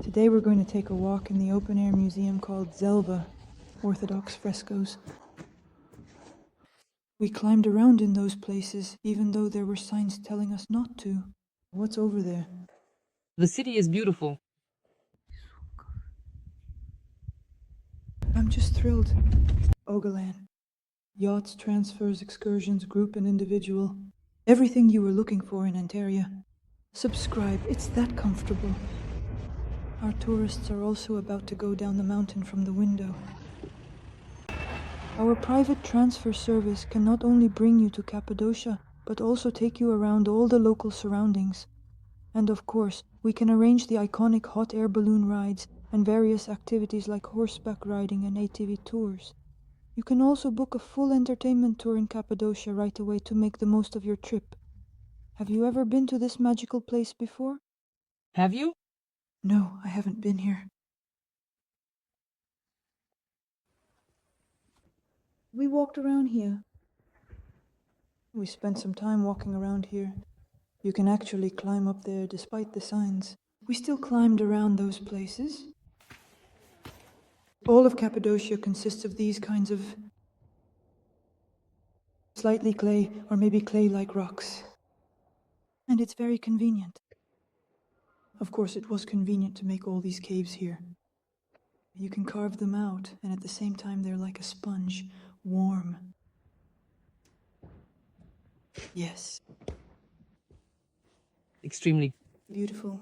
Today we're going to take a walk in the open-air museum called Zelve Orthodox frescoes. We climbed around in those places, even though there were signs telling us not to. What's over there? The city is beautiful. I'm just thrilled. Olga Land. Yachts, transfers, excursions, group and individual. Everything you were looking for in Antalya. Subscribe, it's that comfortable. Our tourists are also about to go down the mountain from the window. Our private transfer service can not only bring you to Cappadocia, but also take you around all the local surroundings. And of course, we can arrange the iconic hot air balloon rides and various activities like horseback riding and ATV tours. You can also book a full entertainment tour in Cappadocia right away to make the most of your trip. Have you ever been to this magical place before? Have you? No, I haven't been here. We walked around here. We spent some time walking around here. You can actually climb up there despite the signs. We still climbed around those places. All of Cappadocia consists of these kinds of slightly clay or maybe clay-like rocks. And it's very convenient. Of course, it was convenient to make all these caves here. You can carve them out, and at the same time they're like a sponge, warm. Yes. Extremely. Beautiful.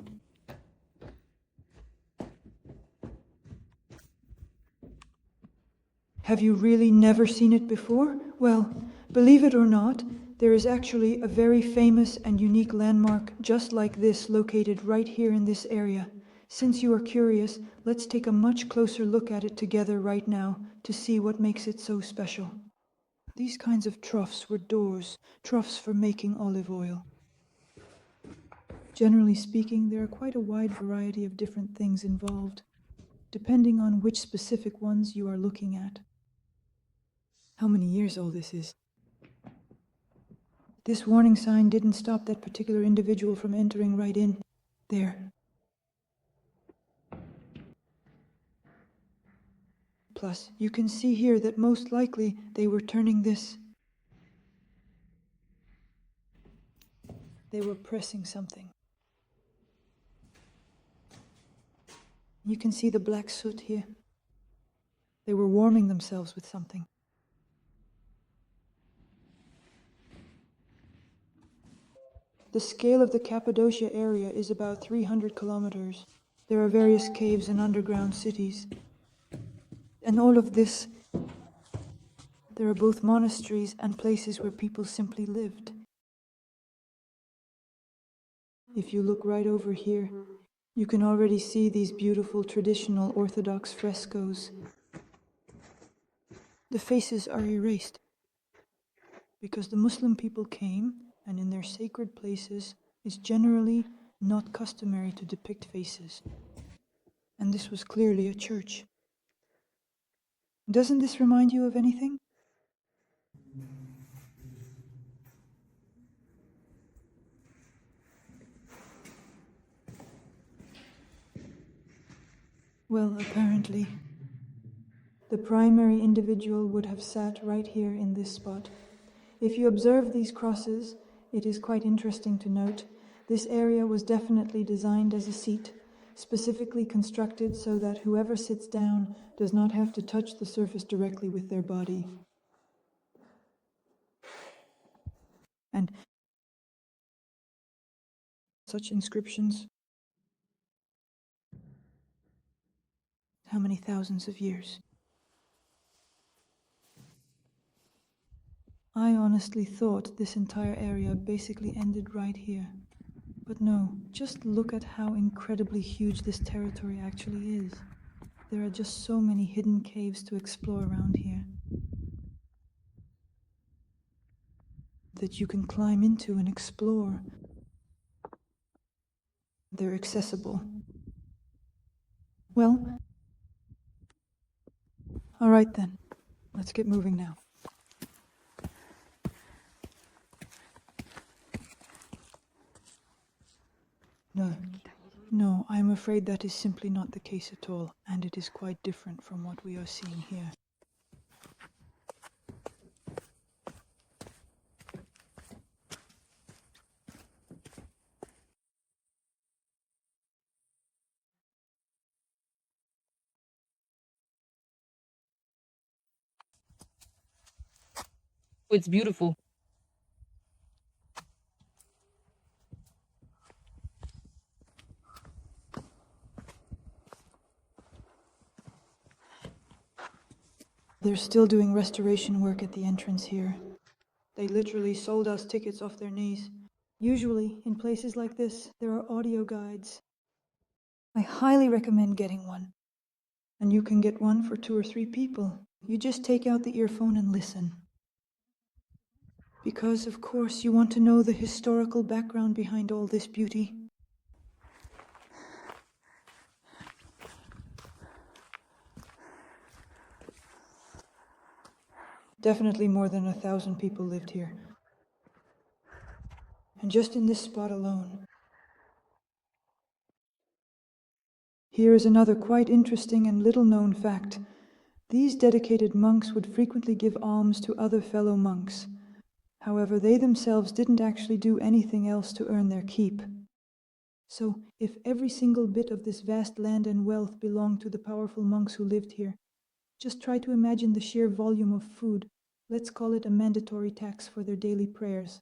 Have you really never seen it before? Well, believe it or not, there is actually a very famous and unique landmark just like this located right here in this area. Since you are curious, let's take a much closer look at it together right now to see what makes it so special. These kinds of troughs were doors, troughs for making olive oil. Generally speaking, there are quite a wide variety of different things involved, depending on which specific ones you are looking at. How many years old this is? This warning sign didn't stop that particular individual from entering right in. There. Plus, you can see here that most likely they were turning this. They were pressing something. You can see the black soot here. They were warming themselves with something. The scale of the Cappadocia area is about 300 kilometers. There are various caves and underground cities. And all of this, there are both monasteries and places where people simply lived. If you look right over here, you can already see these beautiful traditional Orthodox frescoes. The faces are erased because the Muslim people came, and in their sacred places it's generally not customary to depict faces. And this was clearly a church. Doesn't this remind you of anything? Well, apparently, the primary individual would have sat right here in this spot. If you observe these crosses, it is quite interesting to note this area was definitely designed as a seat, specifically constructed so that whoever sits down does not have to touch the surface directly with their body. And such inscriptions, how many thousands of years? I honestly thought this entire area basically ended right here. But no, just look at how incredibly huge this territory actually is. There are just so many hidden caves to explore around here that you can climb into and explore. They're accessible. Well, all right then, let's get moving now. No, No, I am afraid that is simply not the case at all, and it is quite different from what we are seeing here. It's beautiful. They're still doing restoration work at the entrance here. They literally sold us tickets off their knees. Usually, in places like this, there are audio guides. I highly recommend getting one. And you can get one for 2 or 3 people. You just take out the earphone and listen. Because, of course, you want to know the historical background behind all this beauty. Definitely more than 1,000 people lived here. And just in this spot alone. Here is another quite interesting and little-known fact. These dedicated monks would frequently give alms to other fellow monks. However, they themselves didn't actually do anything else to earn their keep. So, if every single bit of this vast land and wealth belonged to the powerful monks who lived here, just try to imagine the sheer volume of food, let's call it a mandatory tax for their daily prayers,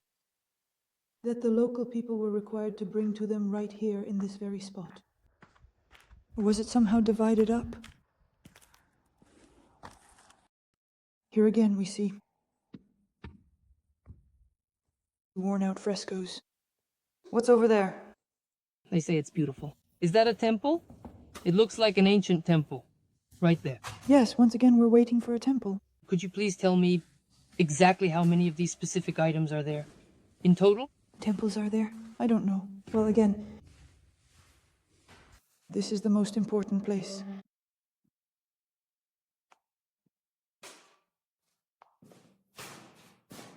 that the local people were required to bring to them right here in this very spot. Or was it somehow divided up? Here again we see worn-out frescoes. What's over there? They say it's beautiful. Is that a temple? It looks like an ancient temple. Right there. Yes, once again we're waiting for a temple. Could you please tell me exactly how many of these specific items are there? In total? Temples are there? I don't know. Well, again, this is the most important place.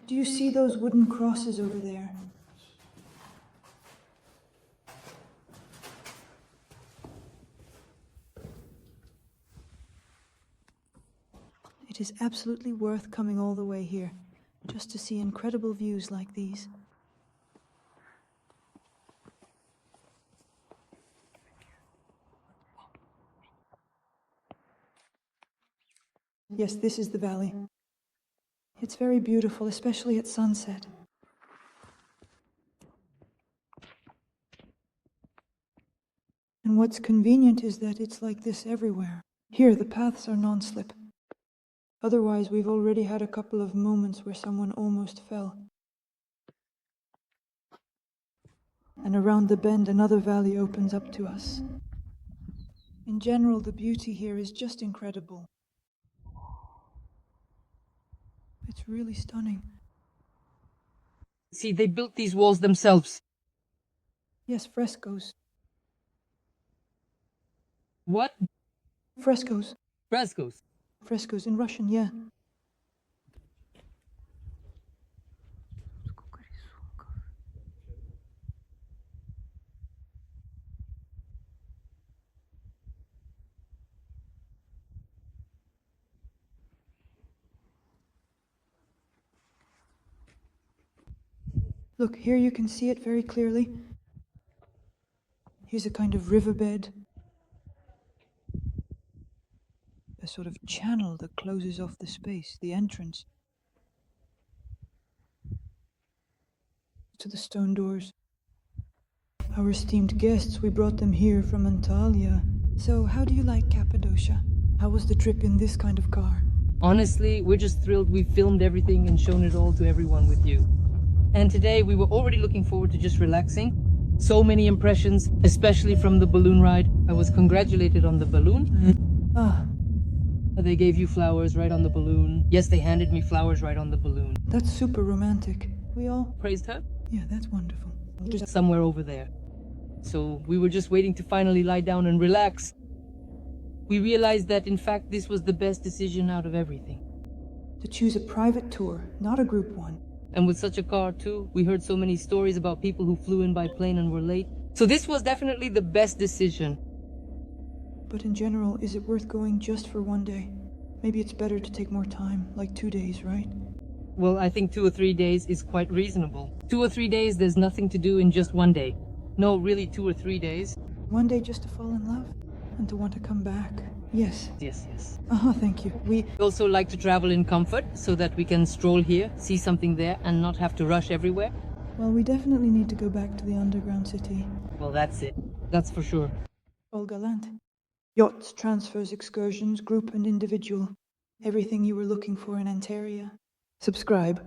Do you see those wooden crosses over there? It is absolutely worth coming all the way here, just to see incredible views like these. Yes, this is the valley. It's very beautiful, especially at sunset. And what's convenient is that it's like this everywhere. Here, the paths are non-slip. Otherwise, we've already had a couple of moments where someone almost fell. And around the bend, another valley opens up to us. In general, the beauty here is just incredible. It's really stunning. See, they built these walls themselves. Yes, frescoes. What? Frescoes. Frescoes. Frescoes in Russian, yeah. Look, here you can see it very clearly. Here's a kind of riverbed. A sort of channel that closes off the space, the entrance to the stone doors. Our esteemed guests, we brought them here from Antalya. So, how do you like Cappadocia? How was the trip in this kind of car? Honestly, we're just thrilled we filmed everything and shown it all to everyone with you. And today we were already looking forward to just relaxing. So many impressions, especially from the balloon ride. I was congratulated on the balloon. They gave you flowers right on the balloon. Yes, they handed me flowers right on the balloon. That's super romantic. We all Praised her? Yeah, that's wonderful. Just somewhere over there. So we were just waiting to finally lie down and relax. We realized that in fact this was the best decision out of everything. To choose a private tour, not a group one. And with such a car too, we heard so many stories about people who flew in by plane and were late. So this was definitely the best decision. But in general, is it worth going just for one day? Maybe it's better to take more time, like 2 days, right? Well, I think 2 or 3 days is quite reasonable. 2 or 3 days, there's nothing to do in just one day. No, really 2 or 3 days. One day just to fall in love and to want to come back. Yes. Yes. Thank you. We also like to travel in comfort so that we can stroll here, see something there, and not have to rush everywhere. Well, we definitely need to go back to the underground city. Well, that's it. That's for sure. Olga Land. Yachts, transfers, excursions, group and individual. Everything you were looking for in Antalya. Subscribe.